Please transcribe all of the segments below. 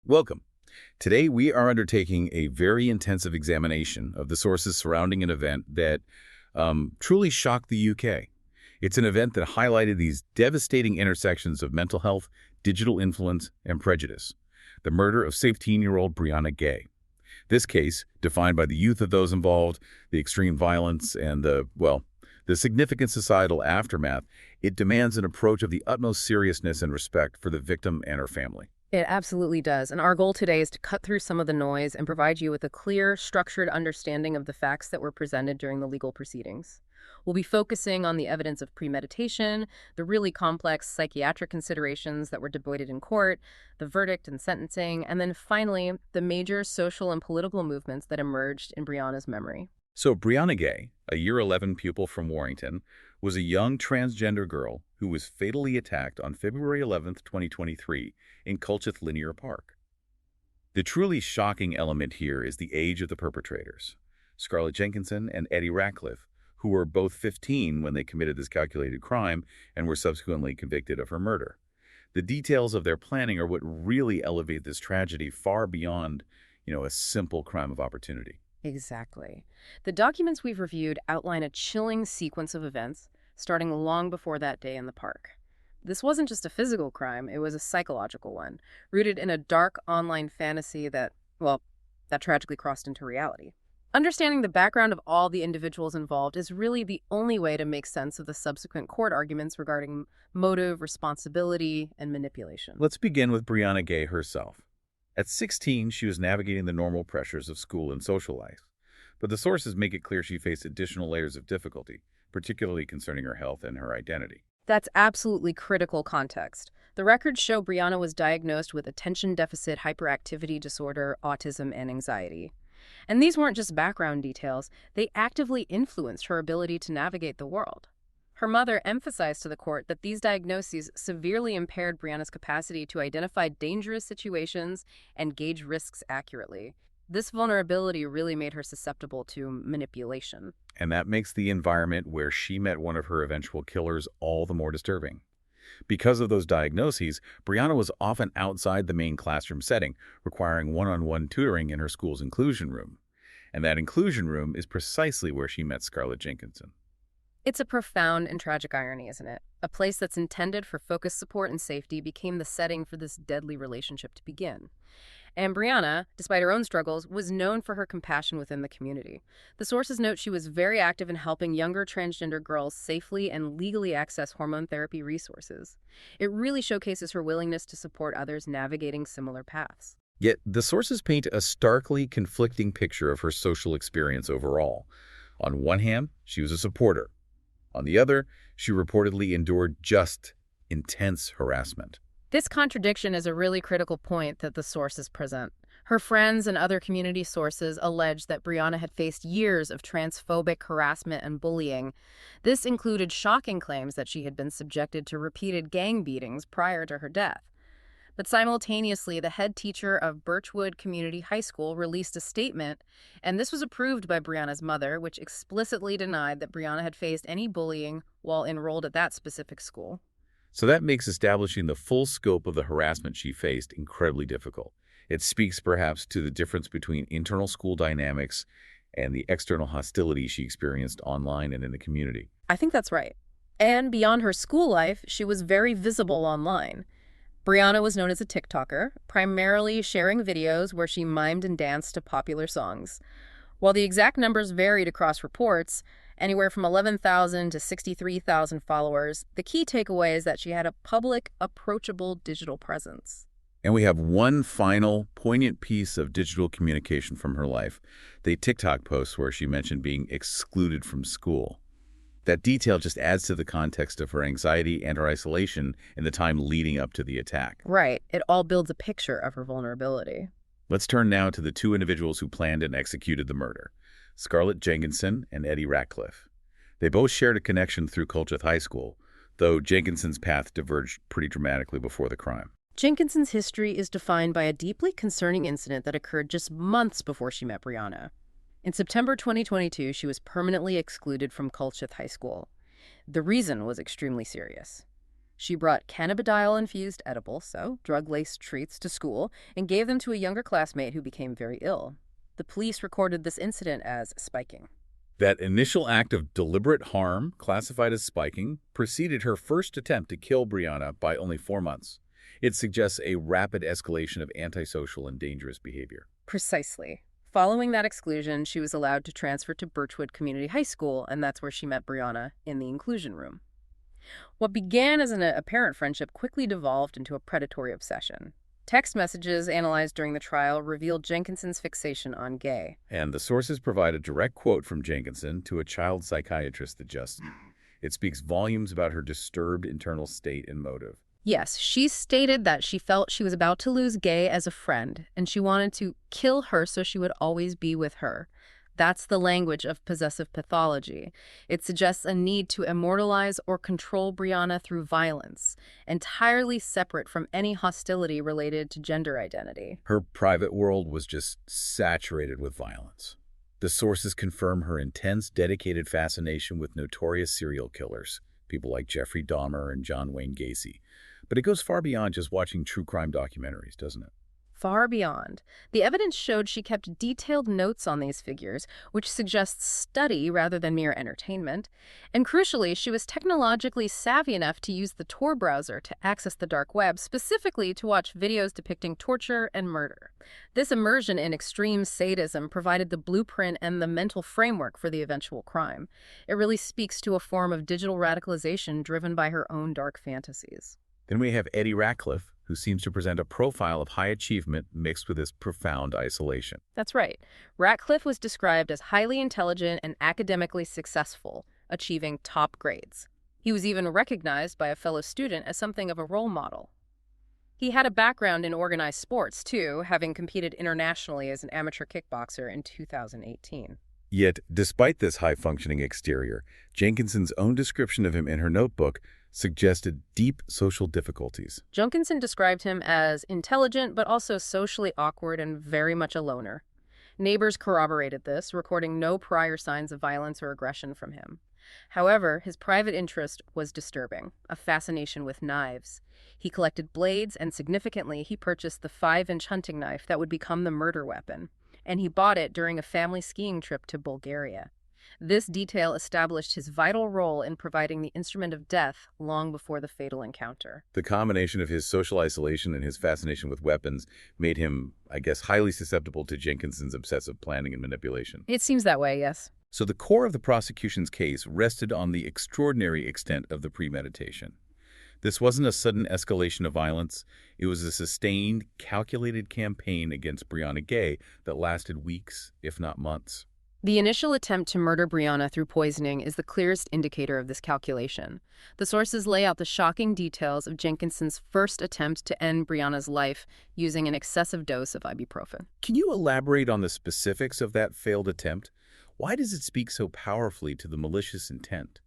Welcome. Today, we are undertaking a very intensive examination of the sources surrounding an event that truly shocked the UK. It's an event that highlighted these devastating intersections of mental health, digital influence, and prejudice. The murder of 16-year-old Brianna Ghey. This case, defined by the youth of those involved, the extreme violence, and the significant societal aftermath, it demands an approach of the utmost seriousness and respect for the victim and her family. It absolutely does. And our goal today is to cut through some of the noise and provide you with a clear, structured understanding of the facts that were presented during the legal proceedings. We'll be focusing on the evidence of premeditation, the really complex psychiatric considerations that were debated in court, the verdict and sentencing, and then finally, the major social and political movements that emerged in Brianna's memory. So Brianna Ghey, a year 11 pupil from Warrington, was a young transgender girl who was fatally attacked on February 11th, 2023 in Culcheth Linear Park. The truly shocking element here is the age of the perpetrators, Scarlett Jenkinson and Eddie Ratcliffe, who were both 15 when they committed this calculated crime and were subsequently convicted of her murder. The details of their planning are what really elevate this tragedy far beyond, a simple crime of opportunity. Exactly. The documents we've reviewed outline a chilling sequence of events, starting long before that day in the park. This wasn't just a physical crime, it was a psychological one, rooted in a dark online fantasy that tragically crossed into reality. Understanding the background of all the individuals involved is really the only way to make sense of the subsequent court arguments regarding motive, responsibility, and manipulation. Let's begin with Brianna Ghey herself. At 16, she was navigating the normal pressures of school and social life. But the sources make it clear she faced additional layers of difficulty, particularly concerning her health and her identity. That's absolutely critical context. The records show Brianna was diagnosed with attention deficit hyperactivity disorder, autism, and anxiety. And these weren't just background details, they actively influenced her ability to navigate the world. Her mother emphasized to the court that these diagnoses severely impaired Brianna's capacity to identify dangerous situations and gauge risks accurately. This vulnerability really made her susceptible to manipulation. And that makes the environment where she met one of her eventual killers all the more disturbing. Because of those diagnoses, Brianna was often outside the main classroom setting, requiring one-on-one tutoring in her school's inclusion room. And that inclusion room is precisely where she met Scarlett Jenkinson. It's a profound and tragic irony, isn't it? A place that's intended for focused support and safety became the setting for this deadly relationship to begin. And Brianna, despite her own struggles, was known for her compassion within the community. The sources note she was very active in helping younger transgender girls safely and legally access hormone therapy resources. It really showcases her willingness to support others navigating similar paths. Yet, the sources paint a starkly conflicting picture of her social experience overall. On one hand, she was a supporter. On the other, she reportedly endured just intense harassment. This contradiction is a really critical point that the sources present. Her friends and other community sources allege that Brianna had faced years of transphobic harassment and bullying. This included shocking claims that she had been subjected to repeated gang beatings prior to her death. But simultaneously, the head teacher of Birchwood Community High School released a statement, and this was approved by Brianna's mother, which explicitly denied that Brianna had faced any bullying while enrolled at that specific school. So that makes establishing the full scope of the harassment she faced incredibly difficult. It speaks perhaps to the difference between internal school dynamics and the external hostility she experienced online and in the community. I think that's right. And beyond her school life, she was very visible online. Brianna was known as a TikToker, primarily sharing videos where she mimed and danced to popular songs. While the exact numbers varied across reports, anywhere from 11,000 to 63,000 followers, the key takeaway is that she had a public, approachable digital presence. And we have one final poignant piece of digital communication from her life, the TikTok post where she mentioned being excluded from school. That detail just adds to the context of her anxiety and her isolation in the time leading up to the attack. Right. It all builds a picture of her vulnerability. Let's turn now to the two individuals who planned and executed the murder, Scarlett Jenkinson and Eddie Ratcliffe. They both shared a connection through Culcheth High School, though Jenkinson's path diverged pretty dramatically before the crime. Jenkinson's history is defined by a deeply concerning incident that occurred just months before she met Brianna. In September 2022, she was permanently excluded from Culcheth High School. The reason was extremely serious. She brought cannabidiol-infused edibles, so drug-laced treats, to school and gave them to a younger classmate who became very ill. The police recorded this incident as spiking. That initial act of deliberate harm, classified as spiking, preceded her first attempt to kill Brianna by only 4 months. It suggests a rapid escalation of antisocial and dangerous behavior. Precisely. Following that exclusion, she was allowed to transfer to Birchwood Community High School, and that's where she met Brianna in the inclusion room. What began as an apparent friendship quickly devolved into a predatory obsession. Text messages analyzed during the trial revealed Jenkinson's fixation on Ghey. And the sources provide a direct quote from Jenkinson to a child psychiatrist adjusted. It speaks volumes about her disturbed internal state and motive. Yes, she stated that she felt she was about to lose Ghey as a friend, and she wanted to kill her so she would always be with her. That's the language of possessive pathology. It suggests a need to immortalize or control Brianna through violence, entirely separate from any hostility related to gender identity. Her private world was just saturated with violence. The sources confirm her intense, dedicated fascination with notorious serial killers, people like Jeffrey Dahmer and John Wayne Gacy. But it goes far beyond just watching true crime documentaries, doesn't it? Far beyond. The evidence showed she kept detailed notes on these figures, which suggests study rather than mere entertainment. And crucially, she was technologically savvy enough to use the Tor browser to access the dark web, specifically to watch videos depicting torture and murder. This immersion in extreme sadism provided the blueprint and the mental framework for the eventual crime. It really speaks to a form of digital radicalization driven by her own dark fantasies. Then we have Eddie Ratcliffe, who seems to present a profile of high achievement mixed with this profound isolation. That's right. Ratcliffe was described as highly intelligent and academically successful, achieving top grades. He was even recognized by a fellow student as something of a role model. He had a background in organized sports, too, having competed internationally as an amateur kickboxer in 2018. Yet, despite this high-functioning exterior, Jenkinson's own description of him in her notebook suggested deep social difficulties. Jenkinson described him as intelligent but also socially awkward and very much a loner. Neighbors corroborated this, recording no prior signs of violence or aggression from him. However, his private interest was disturbing, a fascination with knives. He collected blades, and significantly, he purchased the 5-inch hunting knife that would become the murder weapon, and he bought it during a family skiing trip to Bulgaria. This detail established his vital role in providing the instrument of death long before the fatal encounter. The combination of his social isolation and his fascination with weapons made him, I guess, highly susceptible to Jenkinson's obsessive planning and manipulation. It seems that way, yes. So the core of the prosecution's case rested on the extraordinary extent of the premeditation. This wasn't a sudden escalation of violence. It was a sustained, calculated campaign against Brianna Ghey that lasted weeks, if not months. The initial attempt to murder Brianna through poisoning is the clearest indicator of this calculation. The sources lay out the shocking details of Jenkinson's first attempt to end Brianna's life using an excessive dose of ibuprofen. Can you elaborate on the specifics of that failed attempt? Why does it speak so powerfully to the malicious intent?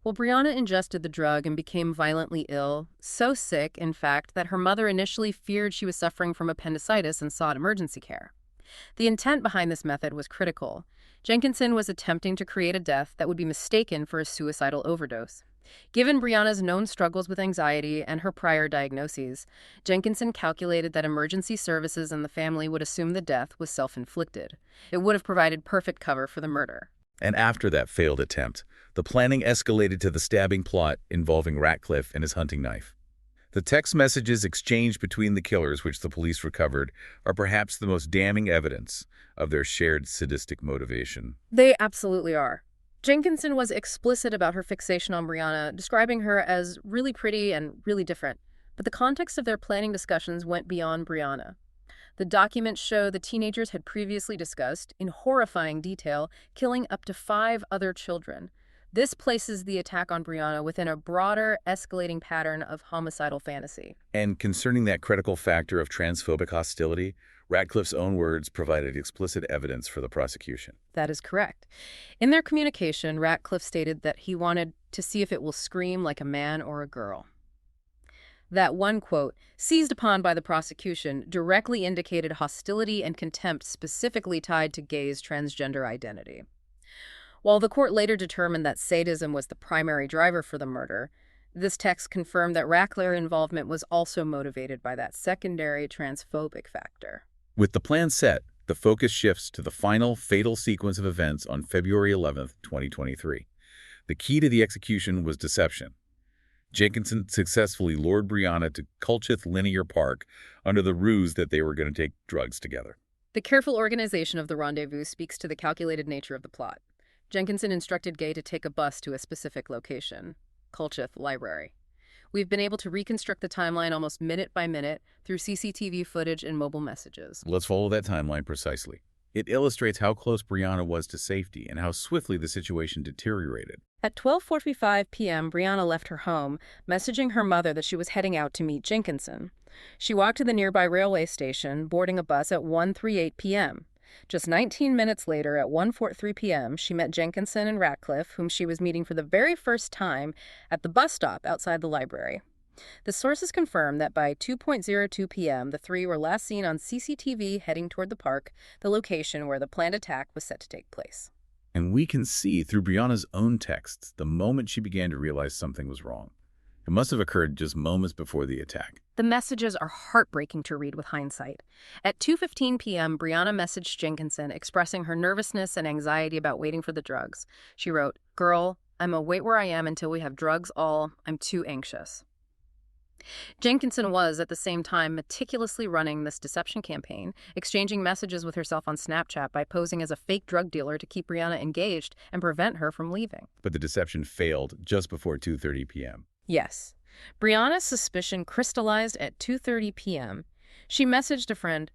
Well, Brianna ingested the drug and became violently ill, so sick, in fact, that her mother initially feared she was suffering from appendicitis and sought emergency care. The intent behind this method was critical. Jenkinson was attempting to create a death that would be mistaken for a suicidal overdose. Given Brianna's known struggles with anxiety and her prior diagnoses, Jenkinson calculated that emergency services and the family would assume the death was self-inflicted. It would have provided perfect cover for the murder. And after that failed attempt, the planning escalated to the stabbing plot involving Ratcliffe and his hunting knife. The text messages exchanged between the killers, which the police recovered, are perhaps the most damning evidence of their shared sadistic motivation. They absolutely are. Jenkinson was explicit about her fixation on Brianna, describing her as really pretty and really different. But the context of their planning discussions went beyond Brianna. The documents show the teenagers had previously discussed, in horrifying detail, killing up to 5 other children. This places the attack on Brianna within a broader, escalating pattern of homicidal fantasy. And concerning that critical factor of transphobic hostility, Ratcliffe's own words provided explicit evidence for the prosecution. That is correct. In their communication, Ratcliffe stated that he wanted to see if it will scream like a man or a girl. That one quote, seized upon by the prosecution, directly indicated hostility and contempt specifically tied to Ghey's transgender identity. While the court later determined that sadism was the primary driver for the murder, This text confirmed that Rackler's involvement was also motivated by that secondary transphobic factor. With the plan set, the focus shifts to the final fatal sequence of events on February 11th, 2023. The key to the execution was deception. Jenkinson successfully lured Brianna to Culcheth Linear Park under the ruse that they were going to take drugs together. The careful organization of the rendezvous speaks to the calculated nature of the plot. Jenkinson instructed Ghey to take a bus to a specific location, Culcheth Library. We've been able to reconstruct the timeline almost minute by minute through CCTV footage and mobile messages. Let's follow that timeline precisely. It illustrates how close Brianna was to safety and how swiftly the situation deteriorated. At 12:45 p.m., Brianna left her home, messaging her mother that she was heading out to meet Jenkinson. She walked to the nearby railway station, boarding a bus at 1:38 p.m. Just 19 minutes later, at 1:43 p.m., she met Jenkinson and Ratcliffe, whom she was meeting for the very first time at the bus stop outside the library. The sources confirm that by 2:02 p.m., the three were last seen on CCTV heading toward the park, the location where the planned attack was set to take place. And we can see through Brianna's own texts the moment she began to realize something was wrong. It must have occurred just moments before the attack. The messages are heartbreaking to read with hindsight. At 2:15 p.m., Brianna messaged Jenkinson, expressing her nervousness and anxiety about waiting for the drugs. She wrote, "Girl, I'ma wait where I am until we have drugs all. I'm too anxious." Jenkinson was, at the same time, meticulously running this deception campaign, exchanging messages with herself on Snapchat by posing as a fake drug dealer to keep Brianna engaged and prevent her from leaving. But the deception failed just before 2:30 p.m. Yes. Brianna's suspicion crystallized at 2:30 p.m. She messaged a friend,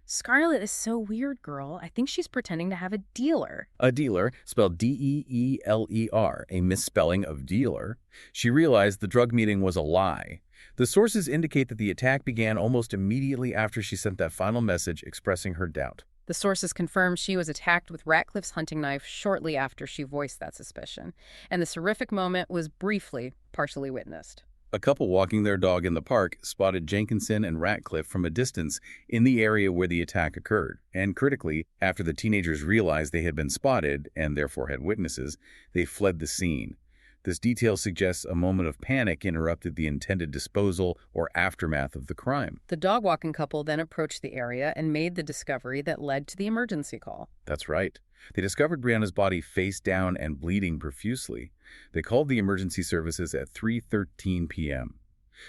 "Scarlett is so weird, girl. I think she's pretending to have a dealer." A dealer, spelled D-E-E-L-E-R, a misspelling of dealer. She realized the drug meeting was a lie. The sources indicate that the attack began almost immediately after she sent that final message expressing her doubt. The sources confirm she was attacked with Ratcliffe's hunting knife shortly after she voiced that suspicion, and this horrific moment was briefly partially witnessed. A couple walking their dog in the park spotted Jenkinson and Ratcliffe from a distance in the area where the attack occurred, and critically, after the teenagers realized they had been spotted, and therefore had witnesses, they fled the scene. This detail suggests a moment of panic interrupted the intended disposal or aftermath of the crime. The dog-walking couple then approached the area and made the discovery that led to the emergency call. That's right. They discovered Brianna's body face down and bleeding profusely. They called the emergency services at 3:13 p.m.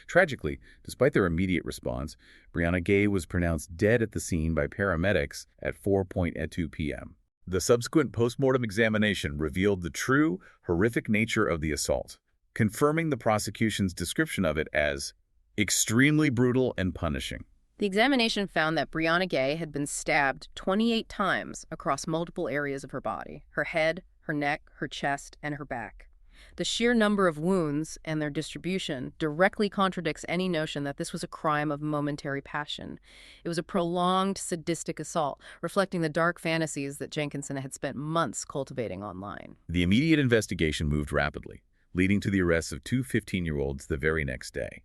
Tragically, despite their immediate response, Brianna Ghey was pronounced dead at the scene by paramedics at 4:02 p.m. The subsequent postmortem examination revealed the true, horrific nature of the assault, confirming the prosecution's description of it as extremely brutal and punishing. The examination found that Brianna Ghey had been stabbed 28 times across multiple areas of her body: her head, her neck, her chest, and her back. The sheer number of wounds and their distribution directly contradicts any notion that this was a crime of momentary passion. It was a prolonged, sadistic assault, reflecting the dark fantasies that Jenkinson had spent months cultivating online. The immediate investigation moved rapidly, leading to the arrests of two 15-year-olds the very next day.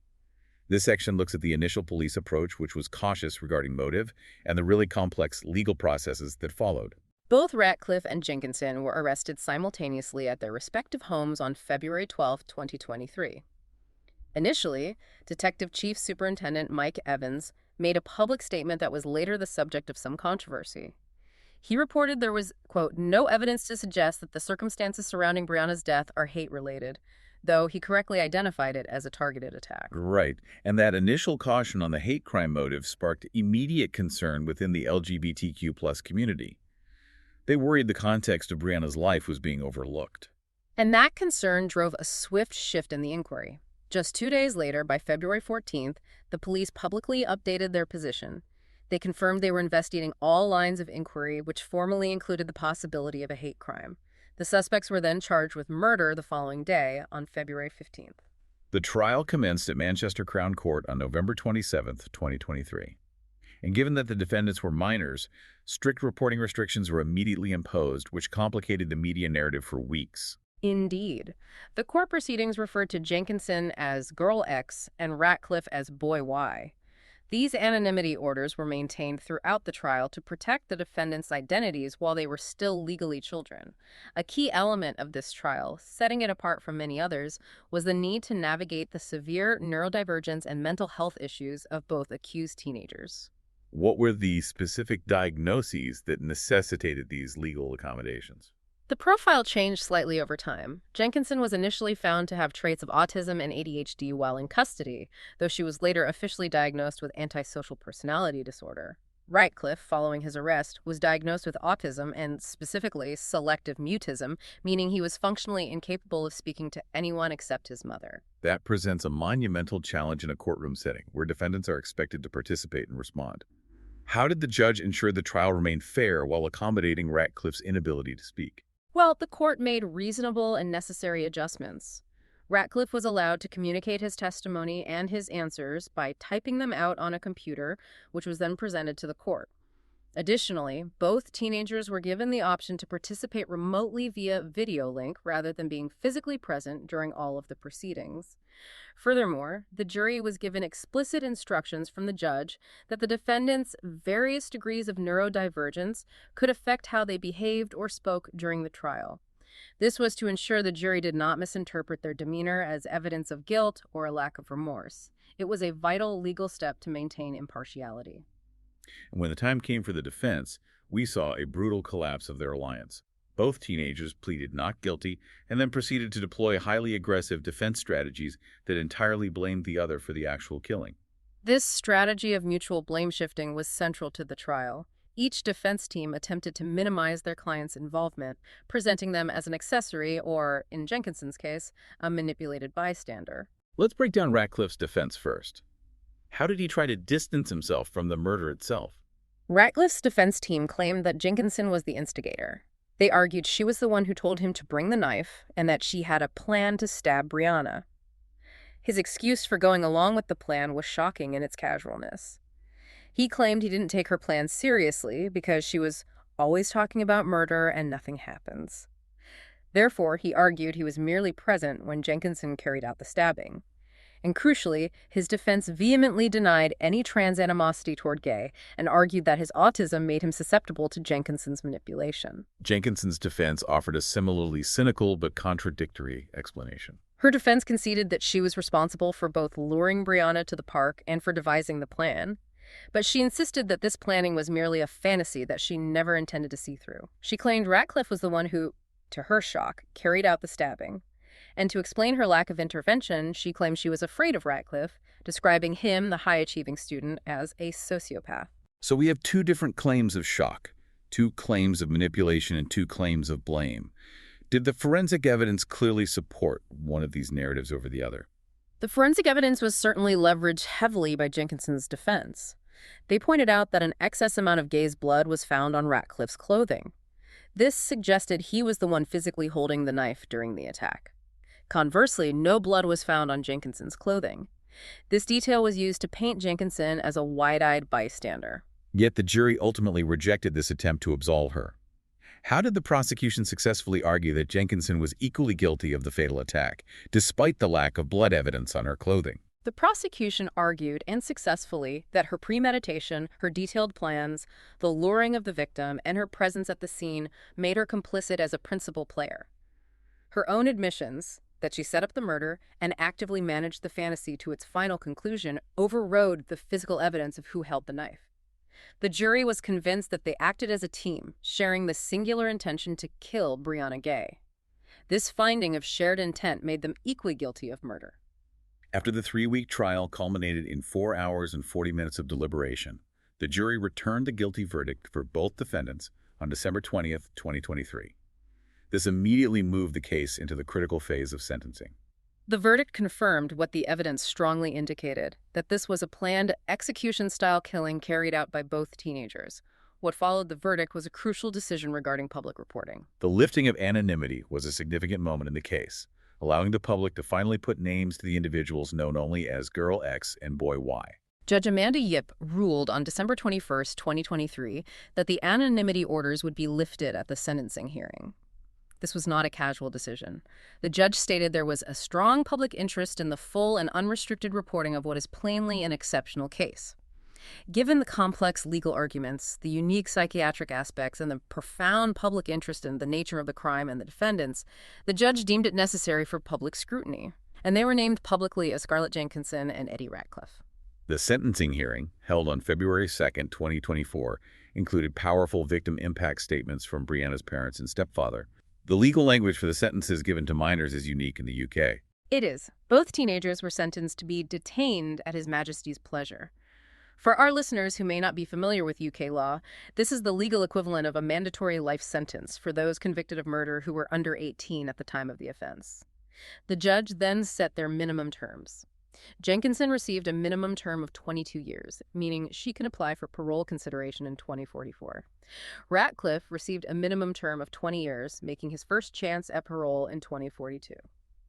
This section looks at the initial police approach, which was cautious regarding motive, and the really complex legal processes that followed. Both Ratcliffe and Jenkinson were arrested simultaneously at their respective homes on February 12, 2023. Initially, Detective Chief Superintendent Mike Evans made a public statement that was later the subject of some controversy. He reported there was, quote, "no evidence to suggest that the circumstances surrounding Brianna's death are hate-related," though he correctly identified it as a targeted attack. Right, and that initial caution on the hate crime motive sparked immediate concern within the LGBTQ+ community. They worried the context of Brianna's life was being overlooked. And that concern drove a swift shift in the inquiry. Just 2 days later, by February 14th, the police publicly updated their position. They confirmed they were investigating all lines of inquiry, which formally included the possibility of a hate crime. The suspects were then charged with murder the following day, on February 15th. The trial commenced at Manchester Crown Court on November 27, 2023. And given that the defendants were minors, strict reporting restrictions were immediately imposed, which complicated the media narrative for weeks. Indeed. The court proceedings referred to Jenkinson as Girl X and Ratcliffe as Boy Y. These anonymity orders were maintained throughout the trial to protect the defendants' identities while they were still legally children. A key element of this trial, setting it apart from many others, was the need to navigate the severe neurodivergence and mental health issues of both accused teenagers. What were the specific diagnoses that necessitated these legal accommodations? The profile changed slightly over time. Jenkinson was initially found to have traits of autism and ADHD while in custody, though she was later officially diagnosed with antisocial personality disorder. Ratcliffe, following his arrest, was diagnosed with autism and specifically selective mutism, meaning he was functionally incapable of speaking to anyone except his mother. That presents a monumental challenge in a courtroom setting where defendants are expected to participate and respond. How did the judge ensure the trial remained fair while accommodating Ratcliffe's inability to speak? Well, the court made reasonable and necessary adjustments. Ratcliffe was allowed to communicate his testimony and his answers by typing them out on a computer, which was then presented to the court. Additionally, both teenagers were given the option to participate remotely via video link rather than being physically present during all of the proceedings. Furthermore, the jury was given explicit instructions from the judge that the defendants' various degrees of neurodivergence could affect how they behaved or spoke during the trial. This was to ensure the jury did not misinterpret their demeanor as evidence of guilt or a lack of remorse. It was a vital legal step to maintain impartiality. And when the time came for the defense, we saw a brutal collapse of their alliance. Both teenagers pleaded not guilty and then proceeded to deploy highly aggressive defense strategies that entirely blamed the other for the actual killing. This strategy of mutual blame shifting was central to the trial. Each defense team attempted to minimize their client's involvement, presenting them as an accessory or, in Jenkinson's case, a manipulated bystander. Let's break down Ratcliffe's defense first. How did he try to distance himself from the murder itself? Ratcliffe's defense team claimed that Jenkinson was the instigator. They argued she was the one who told him to bring the knife and that she had a plan to stab Brianna. His excuse for going along with the plan was shocking in its casualness. He claimed he didn't take her plan seriously because she was always talking about murder and nothing happens. Therefore, he argued he was merely present when Jenkinson carried out the stabbing. And crucially, his defense vehemently denied any trans animosity toward Ghey and argued that his autism made him susceptible to Jenkinson's manipulation. Jenkinson's defense offered a similarly cynical but contradictory explanation. Her defense conceded that she was responsible for both luring Brianna to the park and for devising the plan. But she insisted that this planning was merely a fantasy that she never intended to see through. She claimed Ratcliffe was the one who, to her shock, carried out the stabbing. And to explain her lack of intervention, she claimed she was afraid of Ratcliffe, describing him, the high-achieving student, as a sociopath. So we have two different claims of shock, two claims of manipulation, and two claims of blame. Did the forensic evidence clearly support one of these narratives over the other? The forensic evidence was certainly leveraged heavily by Jenkinson's defense. They pointed out that an excess amount of Ghey's blood was found on Ratcliffe's clothing. This suggested he was the one physically holding the knife during the attack. Conversely, no blood was found on Jenkinson's clothing. This detail was used to paint Jenkinson as a wide-eyed bystander. Yet the jury ultimately rejected this attempt to absolve her. How did the prosecution successfully argue that Jenkinson was equally guilty of the fatal attack, despite the lack of blood evidence on her clothing? The prosecution argued, and successfully, that her premeditation, her detailed plans, the luring of the victim, and her presence at the scene made her complicit as a principal player. Her own admissions, that she set up the murder and actively managed the fantasy to its final conclusion, overrode the physical evidence of who held the knife. The jury was convinced that they acted as a team, sharing the singular intention to kill Brianna Ghey. This finding of shared intent made them equally guilty of murder. After the 3-week trial culminated in 4 hours and 40 minutes of deliberation, the jury returned the guilty verdict for both defendants on December 20th, 2023. This immediately moved the case into the critical phase of sentencing. The verdict confirmed what the evidence strongly indicated, that this was a planned execution-style killing carried out by both teenagers. What followed the verdict was a crucial decision regarding public reporting. The lifting of anonymity was a significant moment in the case, allowing the public to finally put names to the individuals known only as Girl X and Boy Y. Judge Amanda Yip ruled on December 21, 2023, that the anonymity orders would be lifted at the sentencing hearing. This was not a casual decision. The judge stated there was a strong public interest in the full and unrestricted reporting of what is plainly an exceptional case. Given the complex legal arguments, the unique psychiatric aspects, and the profound public interest in the nature of the crime and the defendants, the judge deemed it necessary for public scrutiny. And they were named publicly as Scarlett Jenkinson and Eddie Ratcliffe. The sentencing hearing, held on February 2nd, 2024, included powerful victim impact statements from Brianna's parents and stepfather. The legal language for the sentences given to minors is unique in the UK. It is. Both teenagers were sentenced to be detained at His Majesty's pleasure. For our listeners who may not be familiar with UK law, this is the legal equivalent of a mandatory life sentence for those convicted of murder who were under 18 at the time of the offense. The judge then set their minimum terms. Jenkinson received a minimum term of 22 years, meaning she can apply for parole consideration in 2044. Ratcliffe received a minimum term of 20 years, making his first chance at parole in 2042.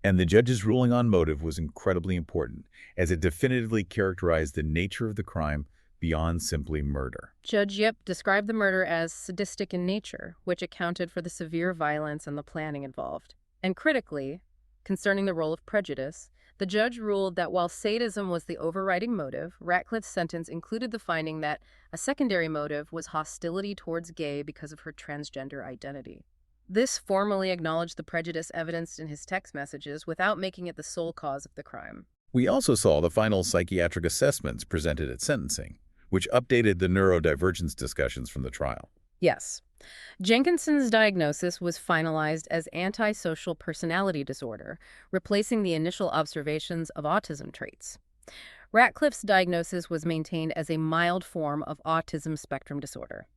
And the judge's ruling on motive was incredibly important, as it definitively characterized the nature of the crime beyond simply murder. Judge Yip described the murder as sadistic in nature, which accounted for the severe violence and the planning involved. And critically, concerning the role of prejudice, the judge ruled that while sadism was the overriding motive, Ratcliffe's sentence included the finding that a secondary motive was hostility towards Ghey because of her transgender identity. This formally acknowledged the prejudice evidenced in his text messages without making it the sole cause of the crime. We also saw the final psychiatric assessments presented at sentencing, which updated the neurodivergence discussions from the trial. Yes. Jenkinson's diagnosis was finalized as antisocial personality disorder, replacing the initial observations of autism traits. Ratcliffe's diagnosis was maintained as a mild form of autism spectrum disorder.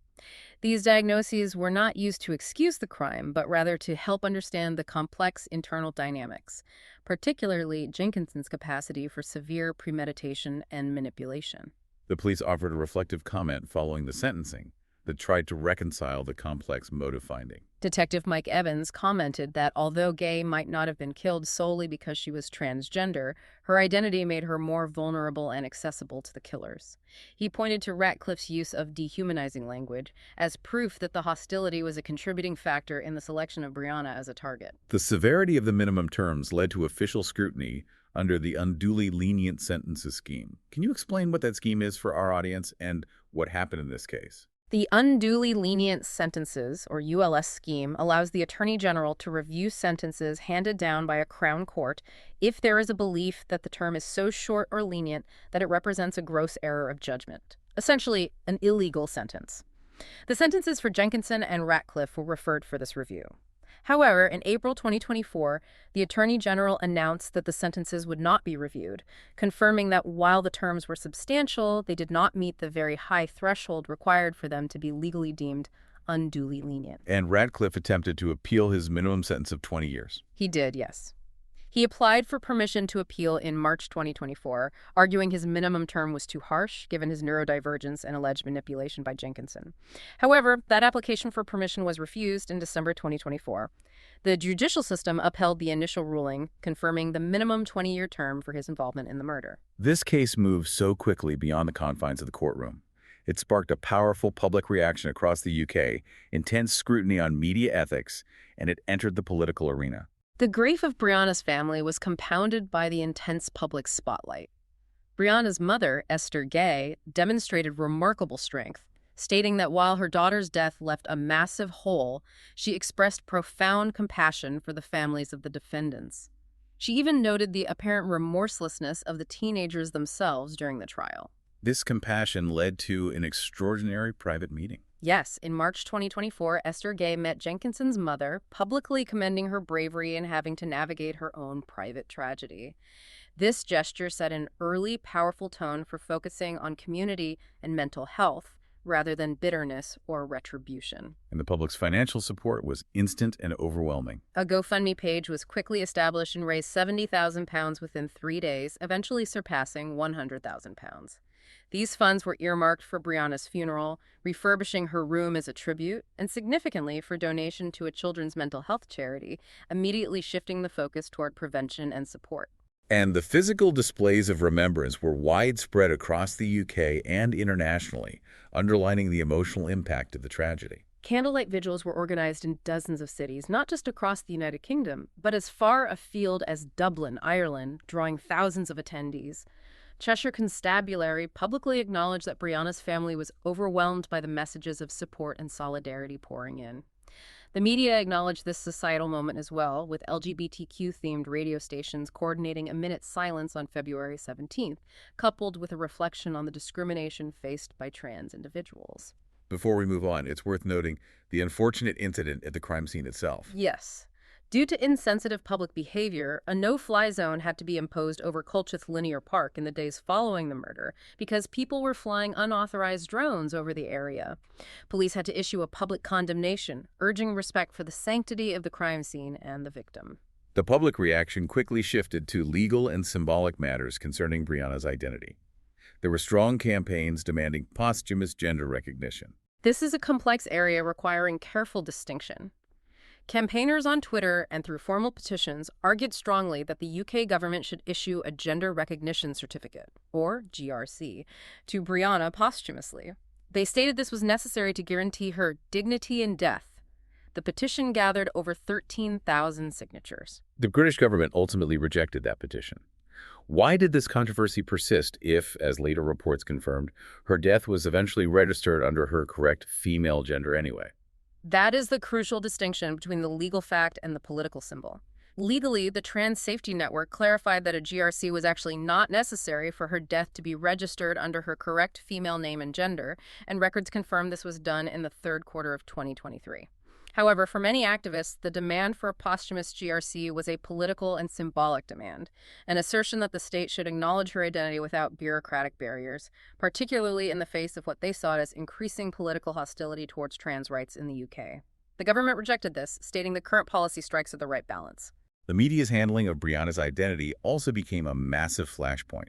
These diagnoses were not used to excuse the crime, but rather to help understand the complex internal dynamics, particularly Jenkinson's capacity for severe premeditation and manipulation. The police offered a reflective comment following the sentencing that tried to reconcile the complex motive finding. Detective Mike Evans commented that although Ghey might not have been killed solely because she was transgender, her identity made her more vulnerable and accessible to the killers. He pointed to Ratcliffe's use of dehumanizing language as proof that the hostility was a contributing factor in the selection of Brianna as a target. The severity of the minimum terms led to official scrutiny under the unduly lenient sentences scheme. Can you explain what that scheme is for our audience and what happened in this case? The unduly lenient sentences, or ULS scheme, allows the Attorney General to review sentences handed down by a Crown Court if there is a belief that the term is so short or lenient that it represents a gross error of judgment, essentially an illegal sentence. The sentences for Jenkinson and Ratcliffe were referred for this review. However, in April 2024, the Attorney General announced that the sentences would not be reviewed, confirming that while the terms were substantial, they did not meet the very high threshold required for them to be legally deemed unduly lenient. And Ratcliffe attempted to appeal his minimum sentence of 20 years. He did, yes. He applied for permission to appeal in March 2024, arguing his minimum term was too harsh, given his neurodivergence and alleged manipulation by Jenkinson. However, that application for permission was refused in December 2024. The judicial system upheld the initial ruling, confirming the minimum 20-year term for his involvement in the murder. This case moved so quickly beyond the confines of the courtroom. It sparked a powerful public reaction across the UK, intense scrutiny on media ethics, and it entered the political arena. The grief of Brianna's family was compounded by the intense public spotlight. Brianna's mother, Esther Ghey, demonstrated remarkable strength, stating that while her daughter's death left a massive hole, she expressed profound compassion for the families of the defendants. She even noted the apparent remorselessness of the teenagers themselves during the trial. This compassion led to an extraordinary private meeting. Yes, in March 2024, Esther Ghey met Jenkinson's mother, publicly commending her bravery in having to navigate her own private tragedy. This gesture set an early, powerful tone for focusing on community and mental health, rather than bitterness or retribution. And the public's financial support was instant and overwhelming. A GoFundMe page was quickly established and raised £70,000 within 3 days, eventually surpassing £100,000. These funds were earmarked for Brianna's funeral, refurbishing her room as a tribute, and significantly for donation to a children's mental health charity, immediately shifting the focus toward prevention and support. And the physical displays of remembrance were widespread across the UK and internationally, underlining the emotional impact of the tragedy. Candlelight vigils were organized in dozens of cities, not just across the United Kingdom, but as far afield as Dublin, Ireland, drawing thousands of attendees. Cheshire Constabulary publicly acknowledged that Brianna's family was overwhelmed by the messages of support and solidarity pouring in. The media acknowledged this societal moment as well, with LGBTQ-themed radio stations coordinating a minute's silence on February 17th, coupled with a reflection on the discrimination faced by trans individuals. Before we move on, it's worth noting the unfortunate incident at the crime scene itself. Yes. Due to insensitive public behavior, a no-fly zone had to be imposed over Colchith Linear Park in the days following the murder because people were flying unauthorized drones over the area. Police had to issue a public condemnation, urging respect for the sanctity of the crime scene and the victim. The public reaction quickly shifted to legal and symbolic matters concerning Brianna's identity. There were strong campaigns demanding posthumous gender recognition. This is a complex area requiring careful distinction. Campaigners on Twitter and through formal petitions argued strongly that the UK government should issue a Gender Recognition Certificate, or GRC, to Brianna posthumously. They stated this was necessary to guarantee her dignity in death. The petition gathered over 13,000 signatures. The British government ultimately rejected that petition. Why did this controversy persist if, as later reports confirmed, her death was eventually registered under her correct female gender anyway? That is the crucial distinction between the legal fact and the political symbol. Legally, the Trans Safety Network clarified that a GRC was actually not necessary for her death to be registered under her correct female name and gender, and records confirmed this was done in the third quarter of 2023. However, for many activists, the demand for a posthumous GRC was a political and symbolic demand, an assertion that the state should acknowledge her identity without bureaucratic barriers, particularly in the face of what they saw as increasing political hostility towards trans rights in the UK. The government rejected this, stating the current policy strikes at the right balance. The media's handling of Brianna's identity also became a massive flashpoint,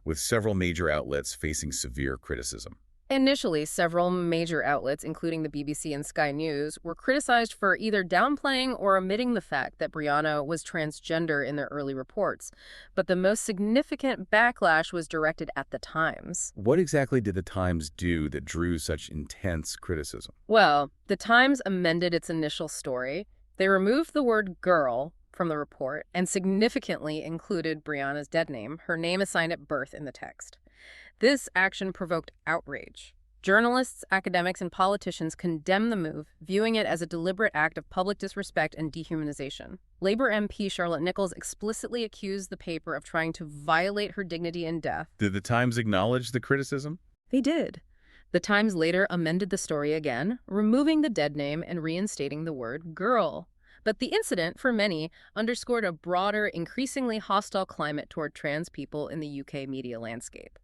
with several major outlets facing severe criticism. Initially, several major outlets, including the BBC and Sky News, were criticized for either downplaying or omitting the fact that Brianna was transgender in their early reports. But the most significant backlash was directed at The Times. What exactly did The Times do that drew such intense criticism? Well, The Times amended its initial story. They removed the word girl from the report and significantly included Brianna's dead name, her name assigned at birth, in the text. This action provoked outrage. Journalists, academics, and politicians condemned the move, viewing it as a deliberate act of public disrespect and dehumanization. Labour MP Charlotte Nichols explicitly accused the paper of trying to violate her dignity in death. Did The Times acknowledge the criticism? They did. The Times later amended the story again, removing the dead name and reinstating the word girl. But the incident, for many, underscored a broader, increasingly hostile climate toward trans people in the UK media landscape.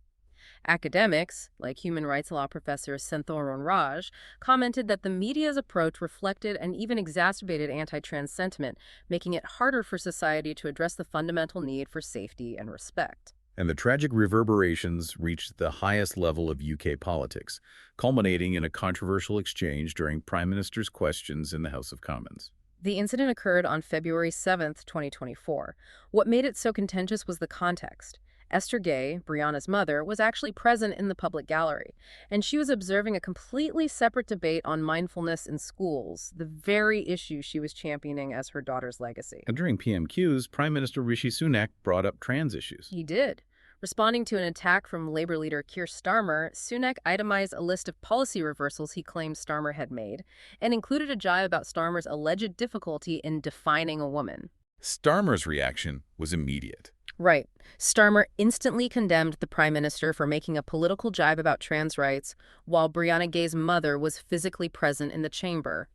Academics, like human rights law professor Senthoron Raj, commented that the media's approach reflected and even exacerbated anti-trans sentiment, making it harder for society to address the fundamental need for safety and respect. And the tragic reverberations reached the highest level of UK politics, culminating in a controversial exchange during Prime Minister's questions in the House of Commons. The incident occurred on February 7, 2024. What made it so contentious was the context. Esther Ghey, Brianna's mother, was actually present in the public gallery, and she was observing a completely separate debate on mindfulness in schools, the very issue she was championing as her daughter's legacy. And during PMQs, Prime Minister Rishi Sunak brought up trans issues. He did. Responding to an attack from Labour leader Keir Starmer, Sunak itemized a list of policy reversals he claimed Starmer had made, and included a jibe about Starmer's alleged difficulty in defining a woman. Starmer's reaction was immediate. Right. Starmer instantly condemned the Prime Minister for making a political jibe about trans rights, while Brianna Ghey's mother was physically present in the chamber.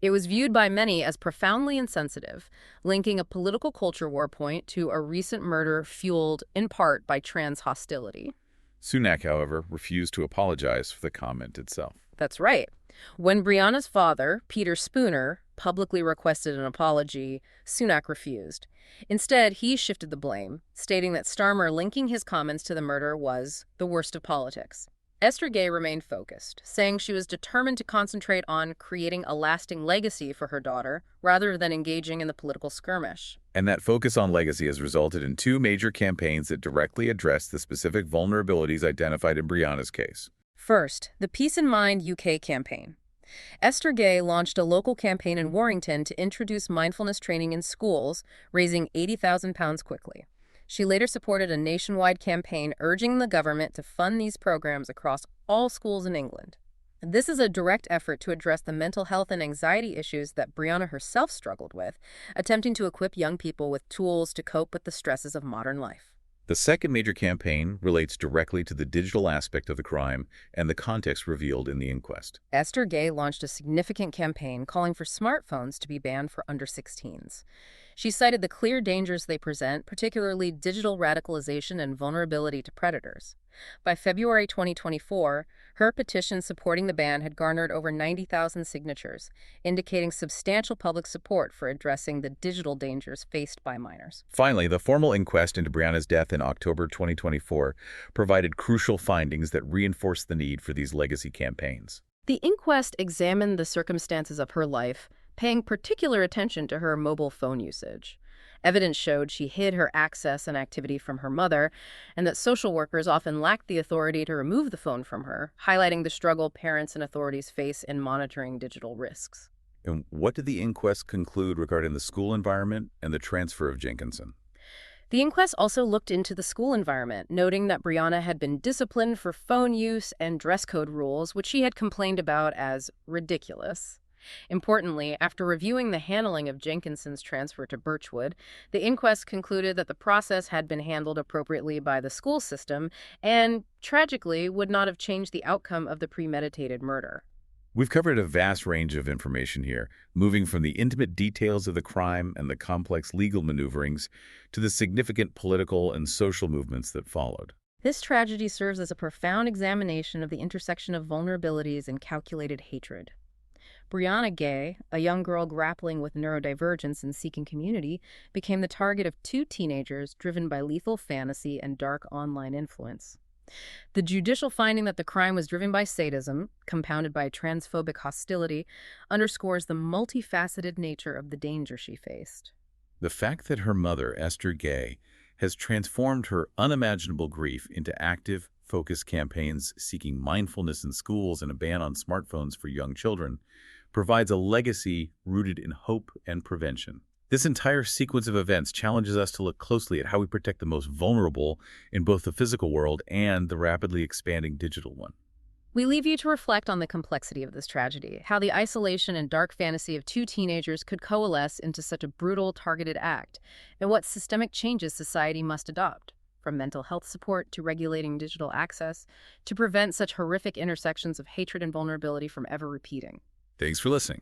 It was viewed by many as profoundly insensitive, linking a political culture war point to a recent murder fueled, in part, by trans hostility. Sunak, however, refused to apologize for the comment itself. That's right. When Brianna's father, Peter Spooner, publicly requested an apology, Sunak refused. Instead, he shifted the blame, stating that Starmer linking his comments to the murder was the worst of politics. Esther Ghey remained focused, saying she was determined to concentrate on creating a lasting legacy for her daughter, rather than engaging in the political skirmish. And that focus on legacy has resulted in two major campaigns that directly address the specific vulnerabilities identified in Brianna's case. First, the Peace in Mind UK campaign. Esther Ghey launched a local campaign in Warrington to introduce mindfulness training in schools, raising £80,000 quickly. She later supported a nationwide campaign urging the government to fund these programs across all schools in England. This is a direct effort to address the mental health and anxiety issues that Brianna herself struggled with, attempting to equip young people with tools to cope with the stresses of modern life. The second major campaign relates directly to the digital aspect of the crime and the context revealed in the inquest. Esther Gay launched a significant campaign calling for smartphones to be banned for under 16s. She cited the clear dangers they present, particularly digital radicalization and vulnerability to predators. By February 2024, her petition supporting the ban had garnered over 90,000 signatures, indicating substantial public support for addressing the digital dangers faced by minors. Finally, the formal inquest into Brianna's death in October 2024 provided crucial findings that reinforced the need for these legacy campaigns. The inquest examined the circumstances of her life, paying particular attention to her mobile phone usage. Evidence showed she hid her access and activity from her mother, and that social workers often lacked the authority to remove the phone from her, highlighting the struggle parents and authorities face in monitoring digital risks. And what did the inquest conclude regarding the school environment and the transfer of Jenkinson? The inquest also looked into the school environment, noting that Brianna had been disciplined for phone use and dress code rules, which she had complained about as ridiculous. Importantly, after reviewing the handling of Jenkinson's transfer to Birchwood, the inquest concluded that the process had been handled appropriately by the school system and, tragically, would not have changed the outcome of the premeditated murder. We've covered a vast range of information here, moving from the intimate details of the crime and the complex legal maneuverings to the significant political and social movements that followed. This tragedy serves as a profound examination of the intersection of vulnerabilities and calculated hatred. Brianna Ghey, a young girl grappling with neurodivergence and seeking community, became the target of two teenagers driven by lethal fantasy and dark online influence. The judicial finding that the crime was driven by sadism, compounded by transphobic hostility, underscores the multifaceted nature of the danger she faced. The fact that her mother, Esther Gay, has transformed her unimaginable grief into active, focused campaigns seeking mindfulness in schools and a ban on smartphones for young children provides a legacy rooted in hope and prevention. This entire sequence of events challenges us to look closely at how we protect the most vulnerable in both the physical world and the rapidly expanding digital one. We leave you to reflect on the complexity of this tragedy, how the isolation and dark fantasy of two teenagers could coalesce into such a brutal, targeted act, and what systemic changes society must adopt, from mental health support to regulating digital access, to prevent such horrific intersections of hatred and vulnerability from ever repeating. Thanks for listening.